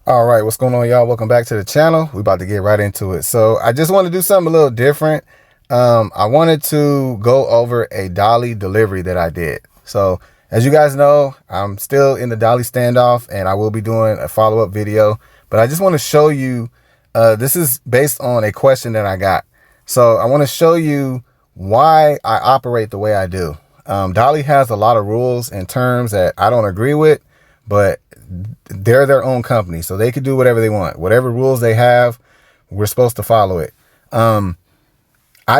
All right, what's going on, y'all? Welcome back to the channel. We're about to get right into it. So I just want to do something a little different. I wanted to go over a Dolly delivery that I did. So as you guys know, I'm still in the Dolly standoff and I will be doing a follow-up video, but I just want to show you, this is based on a question that I got. So I want to show you why I operate the way I do. Dolly has a lot of rules and terms that I don't agree with, but they're their own company, so they can do whatever they want. Whatever rules they have, we're supposed to follow it. I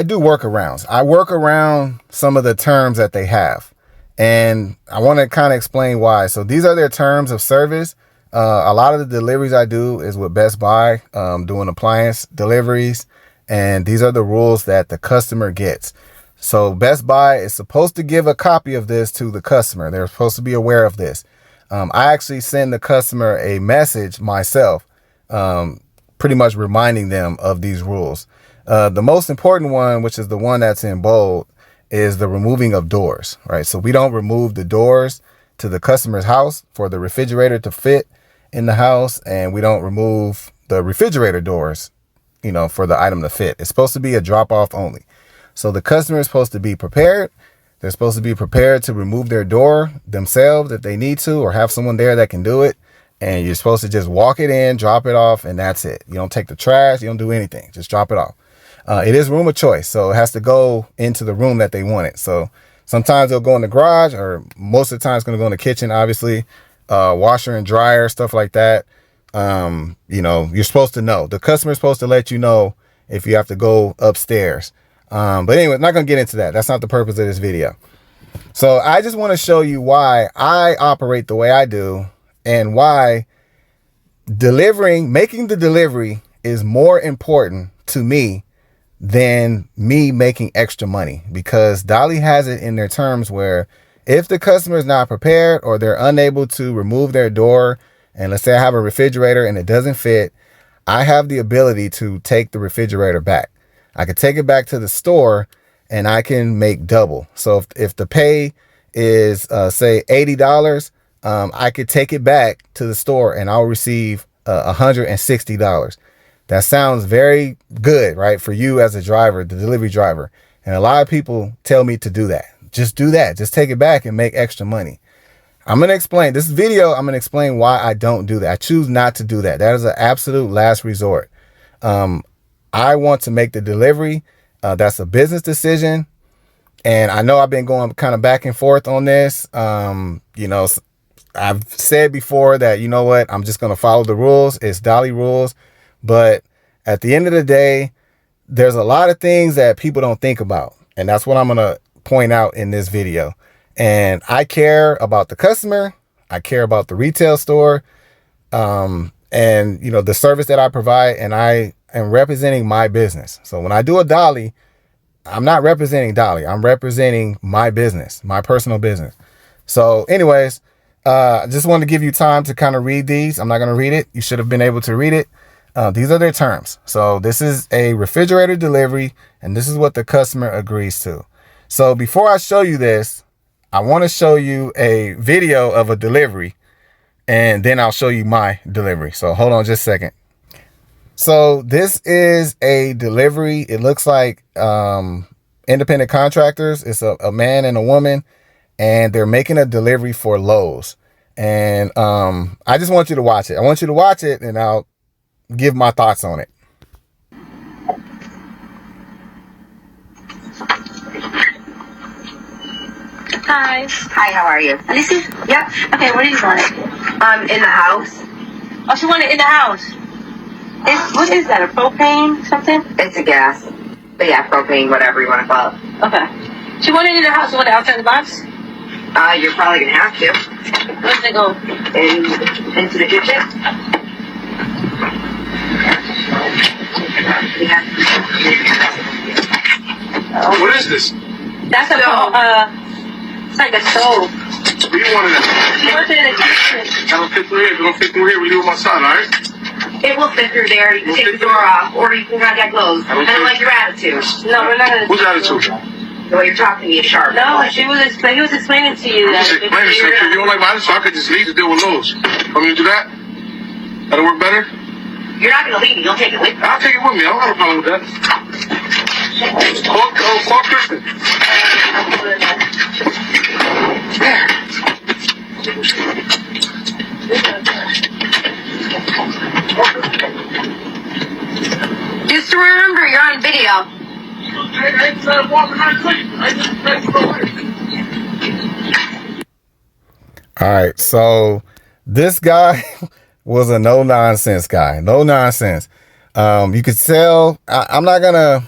do workarounds. I work around some of the terms that they have, and I want to kind of explain why. So these are their terms of service. A lot of the deliveries I do is with Best Buy, doing appliance deliveries, and these are the rules that the customer gets. So Best Buy is supposed to give a copy of this to the customer. They're supposed to be aware of this. I actually send the customer a message myself, pretty much reminding them of these rules. The most important one, which is the one that's in bold, is the removing of doors, right? So we don't remove the doors to the customer's house for the refrigerator to fit in the house, and we don't remove the refrigerator doors, for the item to fit. It's supposed to be a drop off only. So the customer is supposed to be prepared. They're supposed to be prepared to remove their door themselves if they need to, or have someone there that can do it. And you're supposed to just walk it in, drop it off, and that's it. You don't take the trash. You don't do anything. Just drop it off. It is room of choice, so it has to go into the room that they want it. So sometimes it'll go in the garage, or most of the time it's going to go in the kitchen, obviously. Washer and dryer, stuff like that. You're supposed to know. The customer's supposed to let you know if you have to go upstairs. But anyway, not going to get into that. That's not the purpose of this video. So I just want to show you why I operate the way I do, and why making the delivery is more important to me than me making extra money, because Dolly has it in their terms where if the customer is not prepared, or they're unable to remove their door, and let's say I have a refrigerator and it doesn't fit, I have the ability to take the refrigerator back. I could take it back to the store and I can make double. So if the pay is, say $80, I could take it back to the store and I'll receive $160. That sounds very good, right? For you as a driver, the delivery driver. And a lot of people tell me to do that. Just do that. Just take it back and make extra money. I'm going to explain this video. I'm going to explain why I don't do that. I choose not to do that. That is an absolute last resort. I want to make the delivery. That's a business decision. And I know I've been going kind of back and forth on this. I've said before that, you know what, I'm just going to follow the rules. It's Dolly rules. But at the end of the day, there's a lot of things that people don't think about. And that's what I'm going to point out in this video. And I care about the customer. I care about the retail store. And the service that I provide, and I am representing my business. So when I do a Dolly, I'm not representing Dolly. I'm representing my business, my personal business. So anyways, I just wanted to give you time to kind of read these. I'm not going to read it. You should have been able to read it. These are their terms. So this is a refrigerator delivery, and this is what the customer agrees to. So before I show you this, I want to show you a video of a delivery, and then I'll show you my delivery. So hold on just a second. So this is a delivery. It looks like independent contractors. It's a man and a woman, and they're making a delivery for Lowe's. And I just want you to watch it. I want you to watch it, and I'll give my thoughts on it. Hi. Hi, how are you? Alicia? Yep. Okay, what do you want? In the house. Oh, she wanted it in the house. What is that, a propane something? It's a gas. But yeah, propane, whatever you want to call it. Okay. She wanted it in the house. You want it outside the box? You're probably going to have to. Where does it go? Into the kitchen. What is this? That's it's like a stove. What do you want in it? She wants it in the kitchen. I don't fit through here. If it don't fit through here, we leave it on my side, all right? It will fit through there. You can take the door off, or you can contact Lowe's. I don't like your attitude. No, we're not going to. Whose attitude? The way you're talking to me is sharp. No, he was explaining to you that. Explain it to you. You don't like my attitude, so I could just leave to deal with Lowe's. Want me to do that? That'll work better? You're not going to leave me. You'll take it with you. I'll take it with me. I don't have a problem with that. Call Kristen. Just remember, you're on video. All right, so this guy was a no nonsense guy. No nonsense. You could tell. I'm not gonna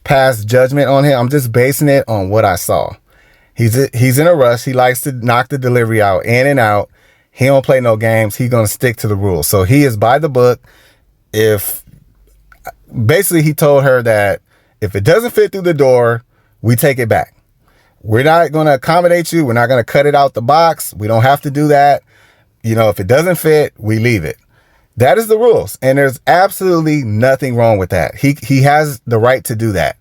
pass judgment on him. I'm just basing it on what I saw. He's in a rush. He likes to knock the delivery out, in and out. He don't play no games. He's gonna stick to the rules. So he is by the book. If basically he told her that if it doesn't fit through the door, we take it back. We're not going to accommodate you. We're not going to cut it out the box. We don't have to do that. You know, if it doesn't fit, we leave it. That is the rules. And there's absolutely nothing wrong with that. He has the right to do that.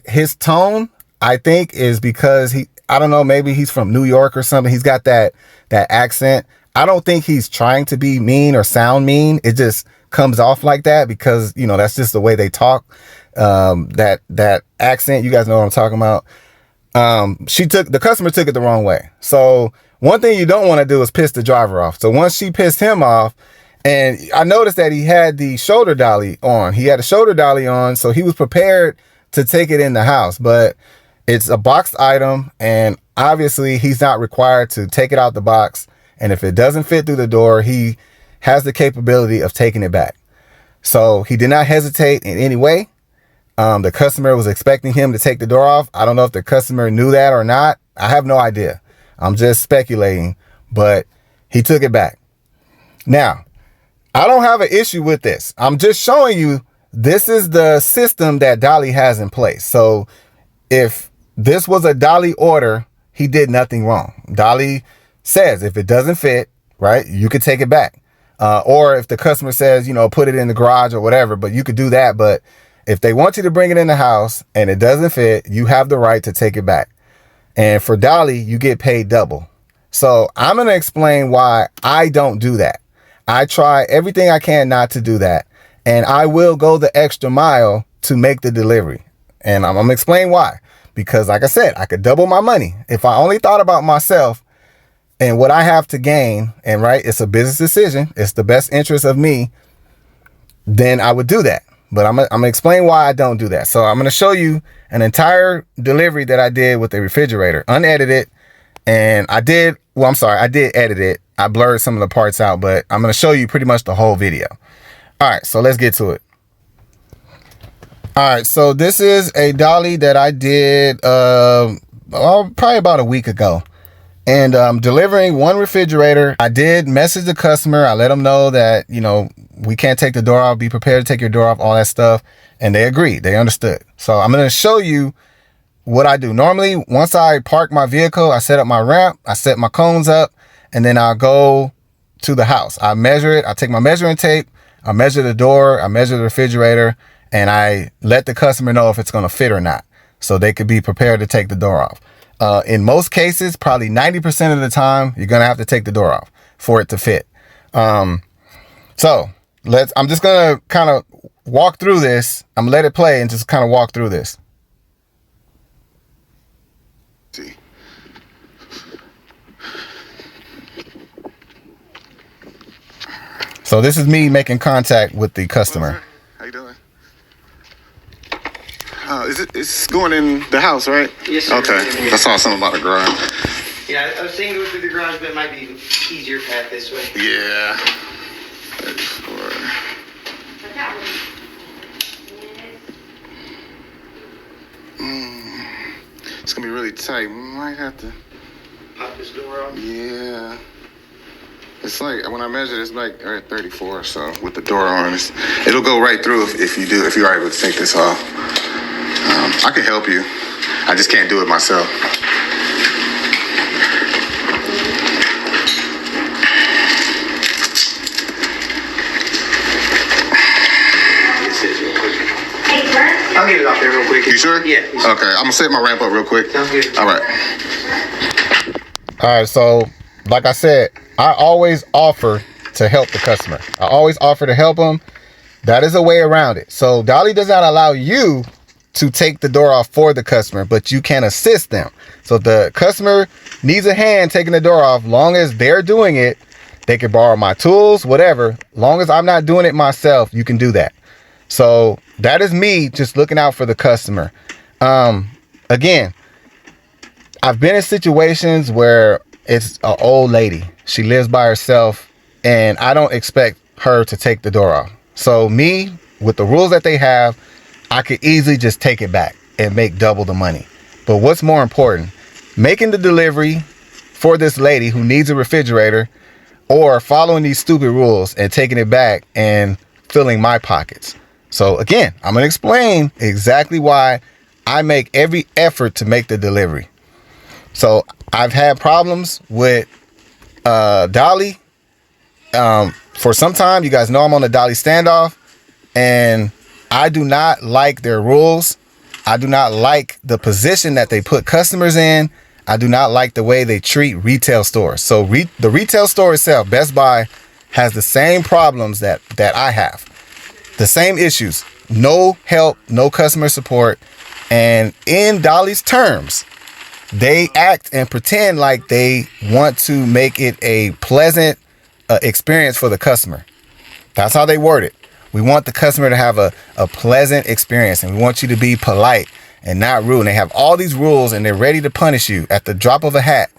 His tone, I think, is because I don't know, maybe he's from New York or something. He's got that accent. I don't think he's trying to be mean or sound mean. It just comes off like that because, you know, that's just the way they talk. That accent, you guys know what I'm talking about. The customer took it the wrong way. So one thing you don't want to do is piss the driver off. So once she pissed him off, and I noticed that he had the shoulder dolly on. He had a shoulder dolly on, so he was prepared to take it in the house. But it's a boxed item, and obviously he's not required to take it out the box. And if it doesn't fit through the door, he has the capability of taking it back. So he did not hesitate in any way. The customer was expecting him to take the door off. I don't know if the customer knew that or not. I have no idea. I'm just speculating, but he took it back. Now, I don't have an issue with this. I'm just showing you this is the system that Dolly has in place. So if this was a Dolly order, he did nothing wrong. Dolly says if it doesn't fit, right, you could take it back. Or if the customer says, you know, put it in the garage or whatever, but you could do that. But if they want you to bring it in the house and it doesn't fit, you have the right to take it back. And for Dolly, you get paid double. So I'm going to explain why I don't do that. I try everything I can not to do that. And I will go the extra mile to make the delivery. And I'm going to explain why. Because like I said, I could double my money. If I only thought about myself and what I have to gain, and right, it's a business decision, it's the best interest of me, then I would do that. But I'm going to explain why I don't do that. So I'm going to show you an entire delivery that I did with the refrigerator, unedited. And I did edit it. I blurred some of the parts out, but I'm going to show you pretty much the whole video. All right, so let's get to it. All right, so this is a Dolly that I did probably about a week ago. And I'm delivering one refrigerator. I did message the customer. I let them know that, you know, we can't take the door off. Be prepared to take your door off, all that stuff. And they agreed. They understood. So I'm going to show you what I do. Normally, once I park my vehicle, I set up my ramp. I set my cones up. And then I'll go to the house. I measure it. I take my measuring tape. I measure the door. I measure the refrigerator. And I let the customer know if it's going to fit or not. So they could be prepared to take the door off. In most cases, probably 90% of the time, you're going to have to take the door off for it to fit. So I'm just going to kind of walk through this. I'm going to let it play and just kind of walk through this. See. So this is me making contact with the customer. How you doing? It's going in the house, right? Yes, sir. Okay. I saw something about the garage. Yeah, I was saying go through the garage, but it might be easier path this way. Yeah. It's gonna be really tight. We might have to Pop this door off. Yeah. It's like when I measured, it's like 34. So with the door on, it'll go right through if you are able to take this off. I can help you. I just can't do it myself. I'll get it off there real quick. You sure? Yeah. Okay, I'm gonna set my ramp up real quick. Sounds good. All right. All right, so like I said, I always offer to help the customer. I always offer to help them. That is a way around it. So Dolly does not allow you to take the door off for the customer, but you can assist them. So if the customer needs a hand taking the door off, long as they're doing it, they can borrow my tools, whatever. Long as I'm not doing it myself, you can do that. So that is me just looking out for the customer. Again, I've been in situations where it's an old lady. She lives by herself, and I don't expect her to take the door off. So me, with the rules that they have, I could easily just take it back and make double the money. But what's more important, making the delivery for this lady who needs a refrigerator, or following these stupid rules and taking it back and filling my pockets. So again, I'm going to explain exactly why I make every effort to make the delivery. So I've had problems with Dolly. For some time, you guys know I'm on the Dolly standoff, and I do not like their rules. I do not like the position that they put customers in. I do not like the way they treat retail stores. So the retail store itself, Best Buy, has the same problems that I have. The same issues. No help, no customer support. And in Dolly's terms, they act and pretend like they want to make it a pleasant experience for the customer. That's how they word it. We want the customer to have a pleasant experience, and we want you to be polite and not rude. And they have all these rules, and they're ready to punish you at the drop of a hat.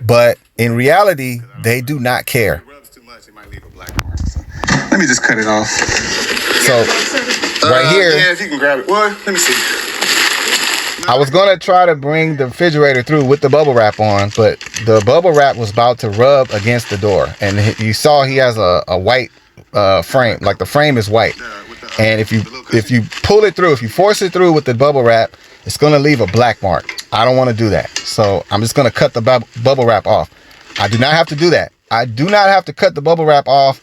But in reality, they do not care. Let me just cut it off. So right here, yeah, if you can grab it. Well, let me see. I was going to try to bring the refrigerator through with the bubble wrap on, but the bubble wrap was about to rub against the door. And you saw he has a white frame, like the frame is white. And if you pull it through, if you force it through with the bubble wrap, it's going to leave a black mark. I don't want to do that. So I'm just going to cut the bubble wrap off. I do not have to do that. I do not have to cut the bubble wrap off.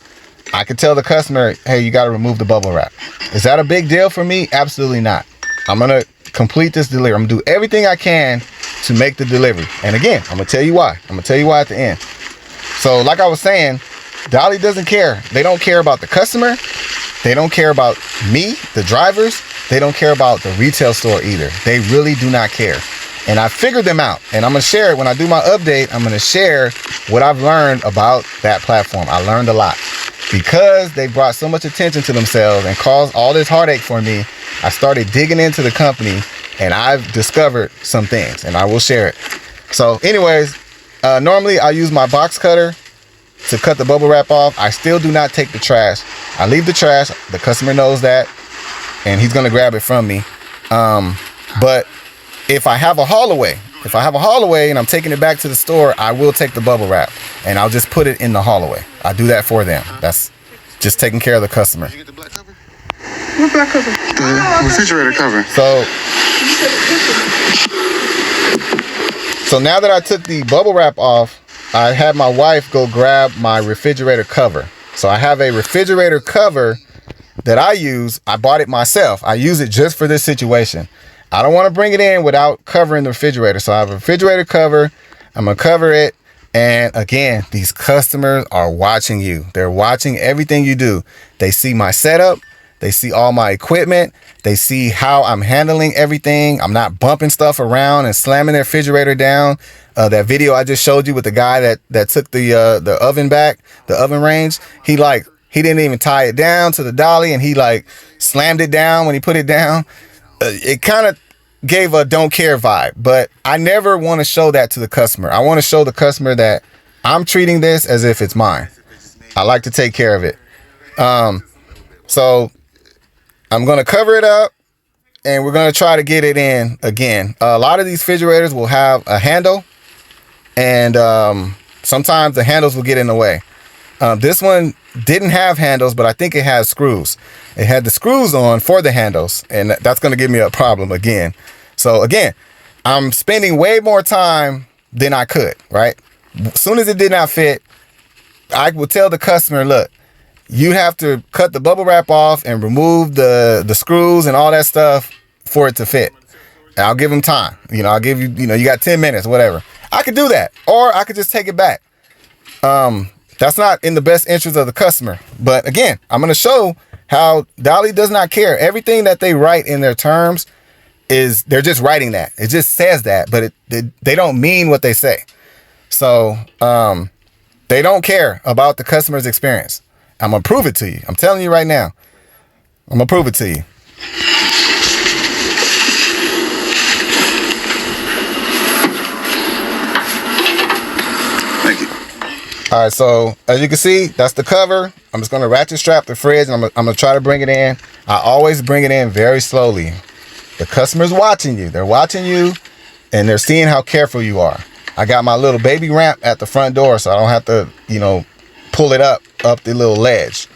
I can tell the customer, hey, you got to remove the bubble wrap. Is that a big deal for me? Absolutely not. I'm going to complete this delivery. I'm going to do everything I can to make the delivery. And again, I'm going to tell you why. I'm going to tell you why at the end. So like I was saying, Dolly doesn't care. They don't care about the customer. They don't care about me, the drivers. They don't care about the retail store either. They really do not care. And I figured them out. And I'm going to share it. When I do my update, I'm going to share what I've learned about that platform. I learned a lot. Because they brought so much attention to themselves and caused all this heartache for me, I started digging into the company, and I've discovered some things, and I will share it. So anyways, normally I use my box cutter to cut the bubble wrap off. I still do not take the trash. I leave the trash. The customer knows that, and he's going to grab it from me. But if I have a haul away, and I'm taking it back to the store, I will take the bubble wrap, and I'll just put it in the haul away. I do that for them. That's just taking care of the customer. Did you get the black cover? What black cover? The refrigerator cover. So now that I took the bubble wrap off, I had my wife go grab my refrigerator cover. So I have a refrigerator cover that I use. I bought it myself. I use it just for this situation. I don't want to bring it in without covering the refrigerator. So I have a refrigerator cover. I'm going to cover it. And again, these customers are watching you. They're watching everything you do. They see my setup. They see all my equipment. They see how I'm handling everything. I'm not bumping stuff around and slamming the refrigerator down. That video I just showed you with the guy that took the oven back, the oven range. He didn't even tie it down to the dolly, and he slammed it down when he put it down. It kind of gave a don't care vibe, but I never want to show that to the customer. I want to show the customer that I'm treating this as if it's mine. I like to take care of it. So I'm going to cover it up, and we're going to try to get it in again. A lot of these refrigerators will have a handle, and sometimes the handles will get in the way. This one didn't have handles, but I think it has screws. It had the screws on for the handles, and that's going to give me a problem again. So again, I'm spending way more time than I could, right? As soon as it did not fit, I will tell the customer, look, you have to cut the bubble wrap off and remove the screws and all that stuff for it to fit. And I'll give them time. I'll give you, you got 10 minutes, whatever. I could do that, or I could just take it back. That's not in the best interest of the customer. But again, I'm going to show how Dolly does not care. Everything that they write in their terms is they're just writing that. It just says that, but they don't mean what they say. So they don't care about the customer's experience. I'm going to prove it to you. I'm telling you right now. I'm going to prove it to you. Thank you. All right, so as you can see, that's the cover. I'm just going to ratchet strap the fridge, and I'm going to try to bring it in. I always bring it in very slowly. The customer's watching you. They're watching you, and they're seeing how careful you are. I got my little baby ramp at the front door, so I don't have to, pull it up the little ledge.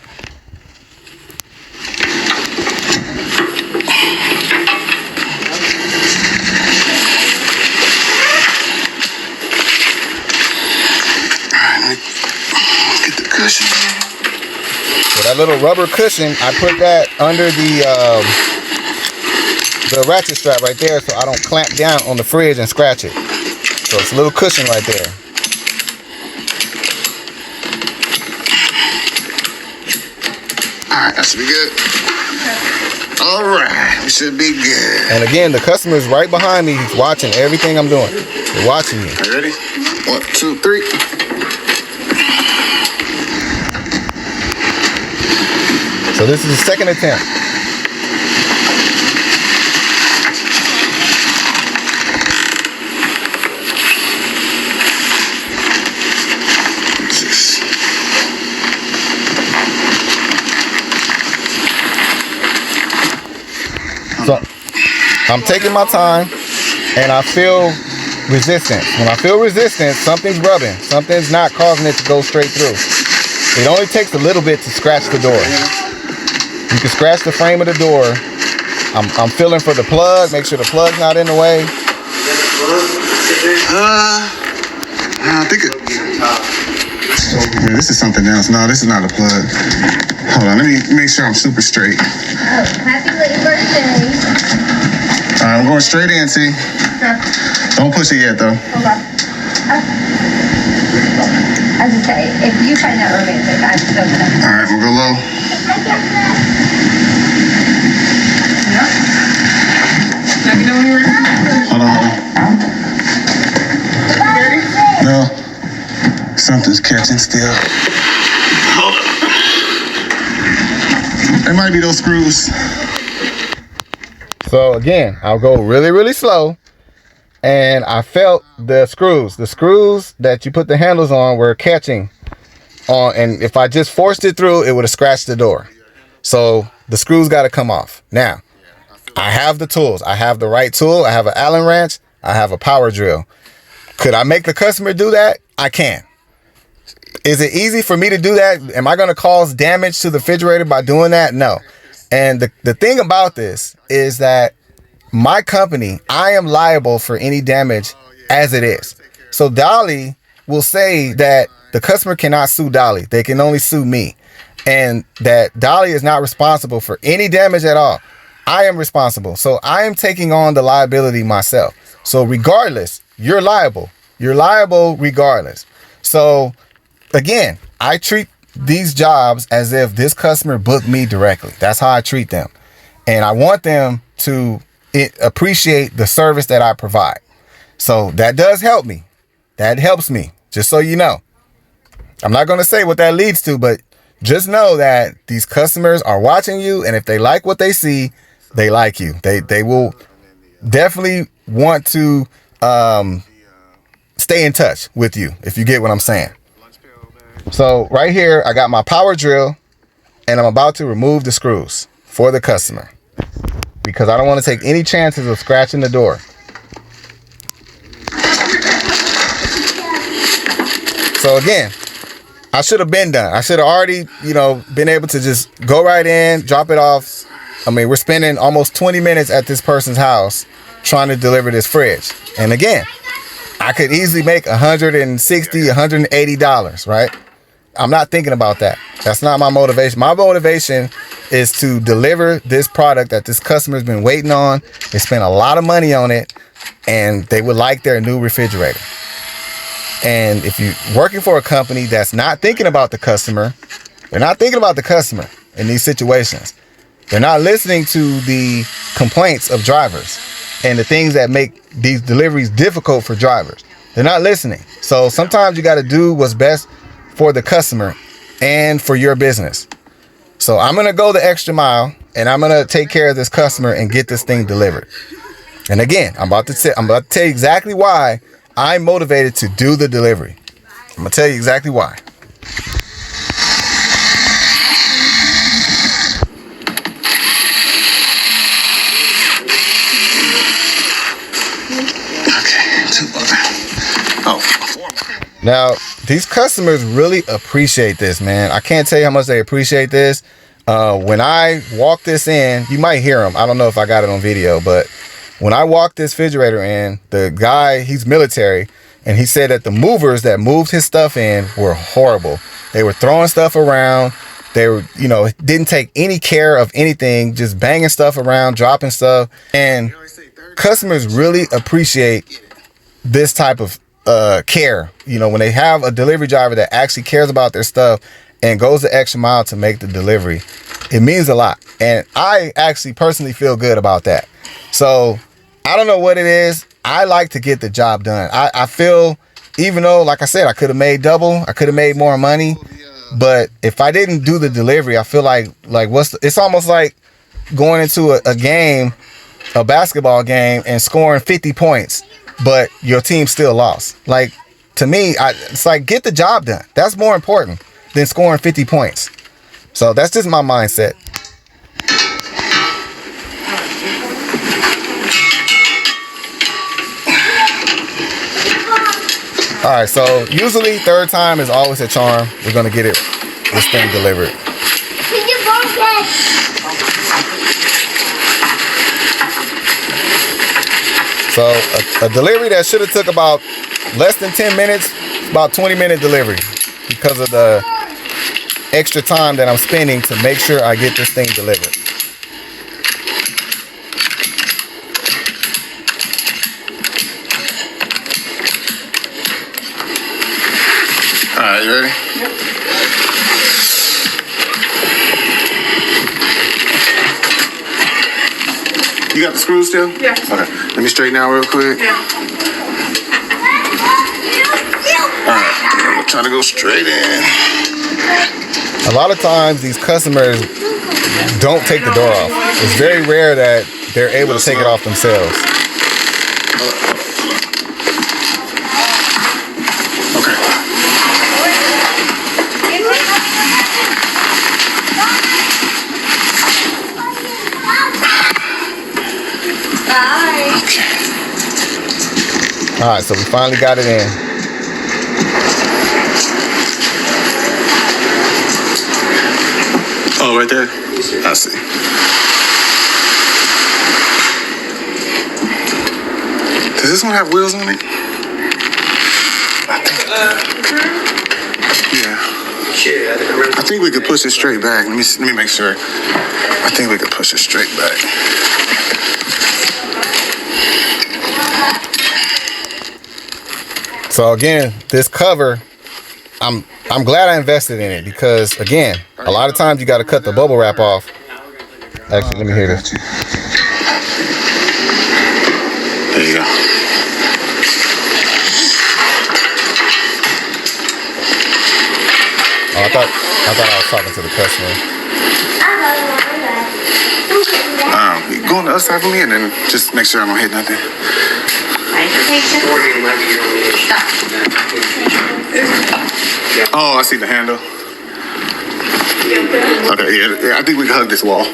Cushion. So that little rubber cushion, I put that under the ratchet strap right there, so I don't clamp down on the fridge and scratch it. So it's a little cushion right there. All right, that should be good. All right, we should be good. And again, the customer's right behind me. He's watching everything I'm doing. They're watching you. Are you ready? 1, 2, 3. So this is the second attempt. So I'm taking my time, and I feel resistance. When I feel resistance, something's rubbing. Something's not causing it to go straight through. It only takes a little bit to scratch the door. You can scratch the frame of the door. I'm feeling for the plug. Make sure the plug's not in the way. I think this is something else. No, this is not a plug. Hold on, let me make sure I'm super straight. Happy late birthday. All right, I'm going straight in, T. Don't push it yet, though. Okay. I was just say, if you find that romantic, I'm still gonna. All right, we'll go low. Let me know when you're ready. Hold on. No. Something's catching still. Hold on. It might be those screws. So again, I'll go really, really slow. And I felt the screws that you put the handles on were catching on. And if I just forced it through, it would have scratched the door. So the screws got to come off. Now, I have the tools. I have the right tool. I have an Allen wrench. I have a power drill. Could I make the customer do that? I can. Is it easy for me to do that? Am I going to cause damage to the refrigerator by doing that? No. And the thing about this is that my company, I am liable for any damage as it is. So Dolly will say that the customer cannot sue Dolly. They can only sue me. And that Dolly is not responsible for any damage at all. I am responsible. So I am taking on the liability myself. So regardless, you're liable. You're liable regardless. So again, I treat these jobs as if this customer booked me directly. That's how I treat them. And I want them to appreciate the service that I provide. So that does help me. That helps me, just so you know. I'm not going to say what that leads to, but just know that these customers are watching you, and if they like what they see, they like you. They will definitely want to stay in touch with you, if you get what I'm saying. So right here, I got my power drill, and I'm about to remove the screws for the customer because I don't want to take any chances of scratching the door. So again, I should have been done. I should have already, been able to just go right in, drop it off. I mean, we're spending almost 20 minutes at this person's house trying to deliver this fridge. And again, I could easily make $160, $180, right? I'm not thinking about that. That's not my motivation. My motivation is to deliver this product that this customer's been waiting on. They spent a lot of money on it, and they would like their new refrigerator. And if you're working for a company that's not thinking about the customer, they're not thinking about the customer in these situations. They're not listening to the complaints of drivers and the things that make these deliveries difficult for drivers. They're not listening. So sometimes you got to do what's best for the customer and for your business. So I'm going to go the extra mile and I'm going to take care of this customer and get this thing delivered. And again, I'm about to tell you exactly why I'm motivated to do the delivery. I'm going to tell you exactly why. Now, these customers really appreciate this, man. I can't tell you how much they appreciate this. When I walk this in, you might hear them. I don't know if I got it on video, but when I walked this refrigerator in, the guy, he's military, and he said that the movers that moved his stuff in were horrible. They were throwing stuff around. They were, didn't take any care of anything, just banging stuff around, dropping stuff. And customers really appreciate this type of care. When they have a delivery driver that actually cares about their stuff and goes the extra mile to make the delivery, it means a lot. And I actually personally feel good about that. So I don't know what it is. I like to get the job done. I feel, even though, like I said, I could have made double, I could have made more money, but if I didn't do the delivery, I feel like it's almost like going into a game, a basketball game, and scoring 50 points, but your team still lost. Like, to me, it's like, get the job done. That's more important than scoring 50 points. So that's just my mindset. All right, so usually third time is always a charm. We're gonna get this thing delivered. So a delivery that should have took about less than 10 minutes, about 20-minute delivery, because of the extra time that I'm spending to make sure I get this thing delivered. All right, you ready? Yep. You got the screws still? Yeah. Okay. Let me straighten out real quick. Yeah. All right. I'm gonna try to go straight in. A lot of times these customers don't take the door off. It's very rare that they're able to take it off themselves. All right, so we finally got it in. Oh, right there? I see. Does this one have wheels on it? Yeah. I think we could push it straight back. Let me make sure. I think we could push it straight back. So again, this cover, I'm glad I invested in it, because again, a lot of times you got to cut the bubble wrap off. Actually, let me hear this. There you go. Oh, I thought I was talking to the customer. Go on the other side for me, and then just make sure I don't hit nothing. Oh, I see the handle. Okay, yeah, I think we can hug this wall.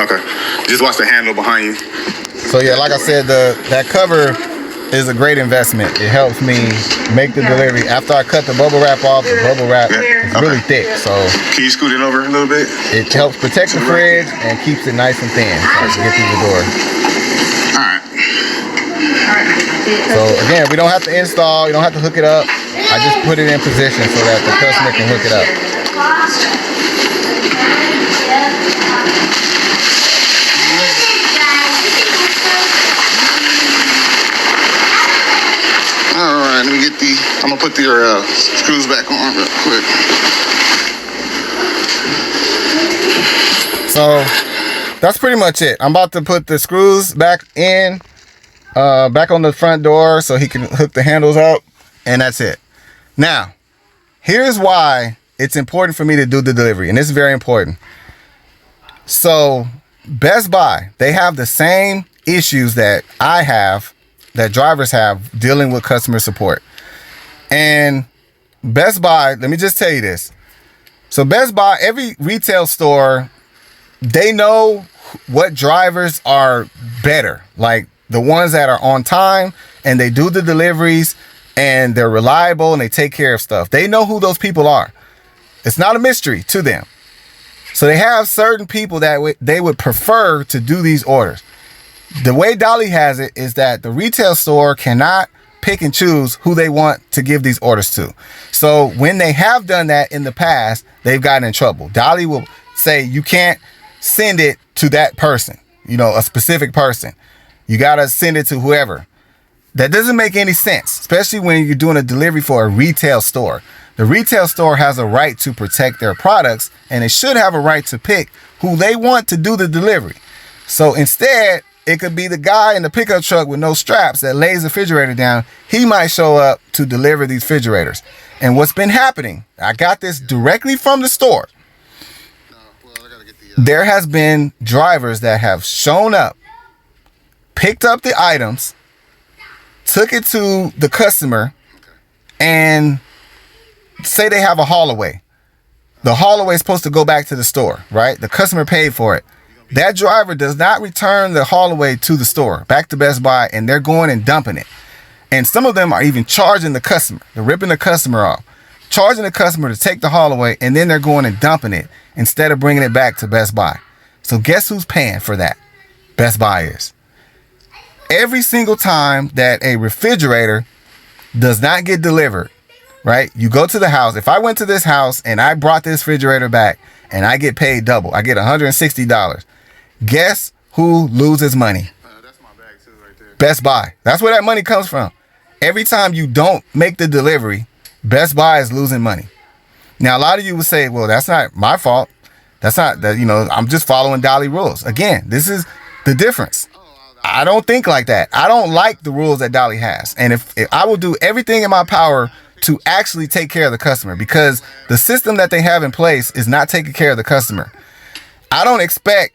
Okay, just watch the handle behind you. So yeah, like I said, that cover is a great investment. It helps me make the delivery. After I cut the bubble wrap off, the bubble wrap is really thick. So can you scoot it over a little bit? It helps protect the fridge and keeps it nice and thin so I can get through the door. All right. So again, we don't have to install, you don't have to hook it up. I just put it in position so that the customer can hook it up. gonna put your screws back on real quick. So that's pretty much it. I'm about to put the screws back in, back on the front door so he can hook the handles out, and that's it. Now, here's why it's important for me to do the delivery, and this is very important. So Best Buy, they have the same issues that I have, that drivers have, dealing with customer support. And Best Buy, let me just tell you this. So Best Buy, every retail store, they know what drivers are better. Like the ones that are on time and they do the deliveries and they're reliable and they take care of stuff. They know who those people are. It's not a mystery to them. So they have certain people that they would prefer to do these orders. The way Dolly has it is that the retail store cannot pick and choose who they want to give these orders to. So when they have done that in the past, they've gotten in trouble. Dolly will say, you can't send it to that person, a specific person. You got to send it to whoever. That doesn't make any sense, especially when you're doing a delivery for a retail store. The retail store has a right to protect their products, and they should have a right to pick who they want to do the delivery. So instead, it could be the guy in the pickup truck with no straps that lays the refrigerator down. He might show up to deliver these refrigerators. And what's been happening, I got this directly from the store. There has been drivers that have shown up, picked up the items, took it to the customer, and say they have a haul away. The haul away is supposed to go back to the store, right? The customer paid for it. That driver does not return the haul away to the store, back to Best Buy, and they're going and dumping it. And some of them are even charging the customer. They're ripping the customer off, charging the customer to take the haul away, and then they're going and dumping it instead of bringing it back to Best Buy. So guess who's paying for that? Best Buy is. Every single time that a refrigerator does not get delivered, right? You go to the house. If I went to this house and I brought this refrigerator back and I get paid double, I get $160. Guess who loses money? That's my bag too, right there. Best Buy. That's where that money comes from. Every time you don't make the delivery, Best Buy is losing money. Now, a lot of you would say, well, that's not my fault. That's not that, I'm just following Dolly rules. Again, this is the difference. I don't think like that. I don't like the rules that Dolly has. And if I will do everything in my power to actually take care of the customer, because the system that they have in place is not taking care of the customer. I don't expect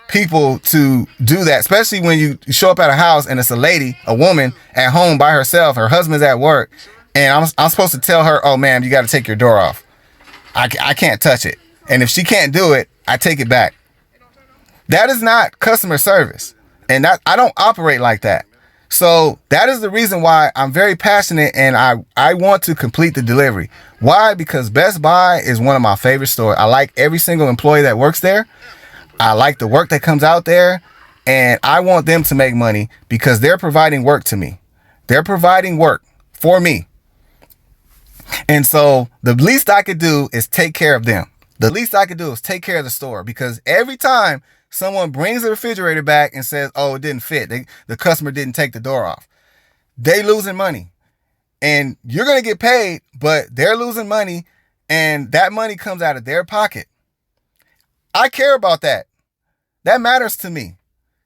people to do that, especially when you show up at a house and it's a lady, a woman at home by herself, her husband's at work, and I'm supposed to tell her, oh, ma'am, you got to take your door off. I can't touch it. And if she can't do it, I take it back. That is not customer service. And I don't operate like that. So that is the reason why I'm very passionate and I want to complete the delivery. Why? Because Best Buy is one of my favorite stores. I like every single employee that works there. I like the work that comes out there. And I want them to make money because they're providing work to me. They're providing work for me. And so the least I could do is take care of them. The least I could do is take care of the store, because every time someone brings the refrigerator back and says, oh, it didn't fit, the customer didn't take the door off, they losing money. And you're going to get paid, but they're losing money, and that money comes out of their pocket. I care about that. That matters to me,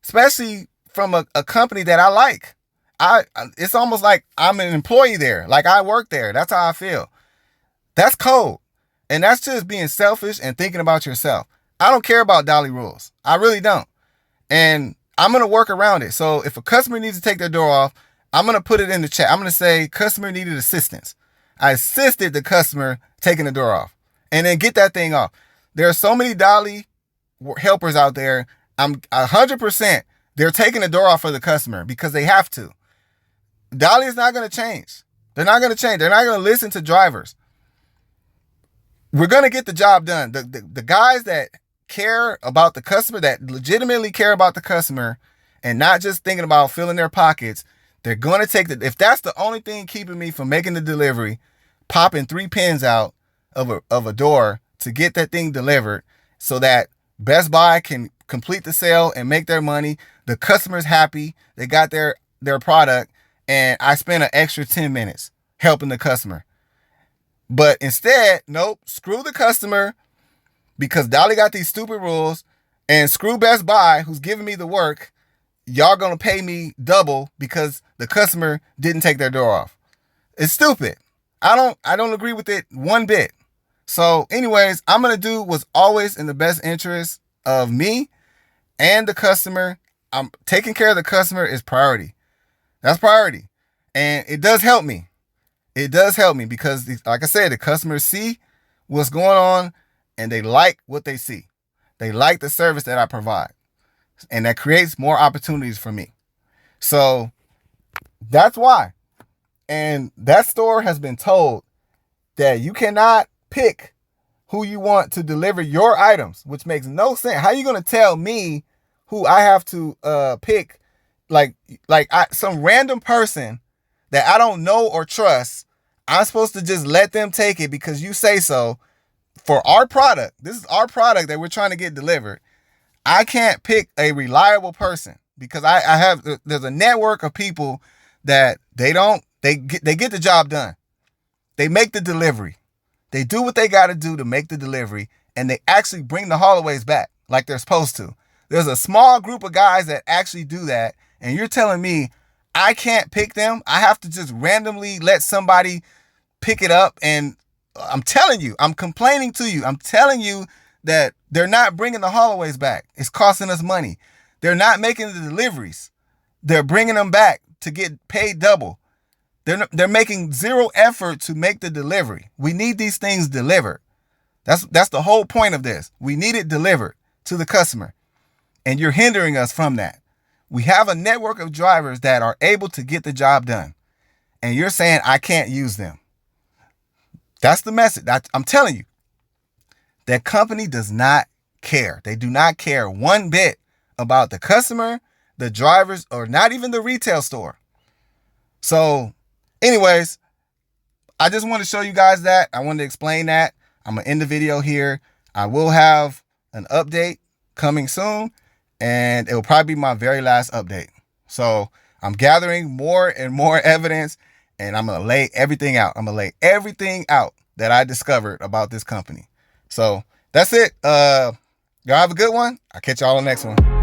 especially from a company that I like. It's almost like I'm an employee there. Like I work there. That's how I feel. That's cold. And that's just being selfish and thinking about yourself. I don't care about Dolly rules. I really don't. And I'm going to work around it. So if a customer needs to take their door off, I'm going to put it in the chat. I'm going to say customer needed assistance. I assisted the customer taking the door off, and then get that thing off. There are so many Dolly helpers out there. I'm 100%. They're taking the door off for the customer because they have to. Dolly is not going to change. They're not going to change. They're not going to listen to drivers. We're going to get the job done. The guys that care about the customer, that legitimately care about the customer and not just thinking about filling their pockets, they're going to take if that's the only thing keeping me from making the delivery, popping 3 pins out of a door to get that thing delivered so that Best Buy can complete the sale and make their money. The customer's happy. They got their product, and I spent an extra 10 minutes. helping the customer. But instead, nope, screw the customer because Dolly got these stupid rules, and screw Best Buy who's giving me the work. Y'all gonna pay me double because the customer didn't take their door off. It's stupid. I don't agree with it one bit. So anyways, I'm gonna do what's always in the best interest of me and the customer. I'm taking care of the customer is priority. That's priority. And it does help me. It does help me because, like I said, the customers see what's going on and they like what they see. They like the service that I provide. And that creates more opportunities for me. So that's why. And that store has been told that you cannot pick who you want to deliver your items, which makes no sense. How are you going to tell me who I have to pick? Like some random person that I don't know or trust, I'm supposed to just let them take it because you say so for our product. This is our product that we're trying to get delivered. I can't pick a reliable person because there's a network of people that they get the job done. They make the delivery. They do what they got to do to make the delivery, and they actually bring the haulaways back like they're supposed to. There's a small group of guys that actually do that, and you're telling me I can't pick them? I have to just randomly let somebody pick it up, and I'm telling you, I'm complaining to you. I'm telling you that they're not bringing the haulaways back. It's costing us money. They're not making the deliveries. They're bringing them back to get paid double. They're making zero effort to make the delivery. We need these things delivered. That's the whole point of this. We need it delivered to the customer. And you're hindering us from that. We have a network of drivers that are able to get the job done. And you're saying I can't use them. That's the message. I'm telling you. That company does not care. They do not care one bit about the customer, the drivers, or not even the retail store. So anyways, I just want to show you guys that. I wanted to explain that. I'm going to end the video here. I will have an update coming soon, and it will probably be my very last update. So I'm gathering more and more evidence, and I'm going to lay everything out. I'm going to lay everything out that I discovered about this company. So that's it. Y'all have a good one. I'll catch y'all on the next one.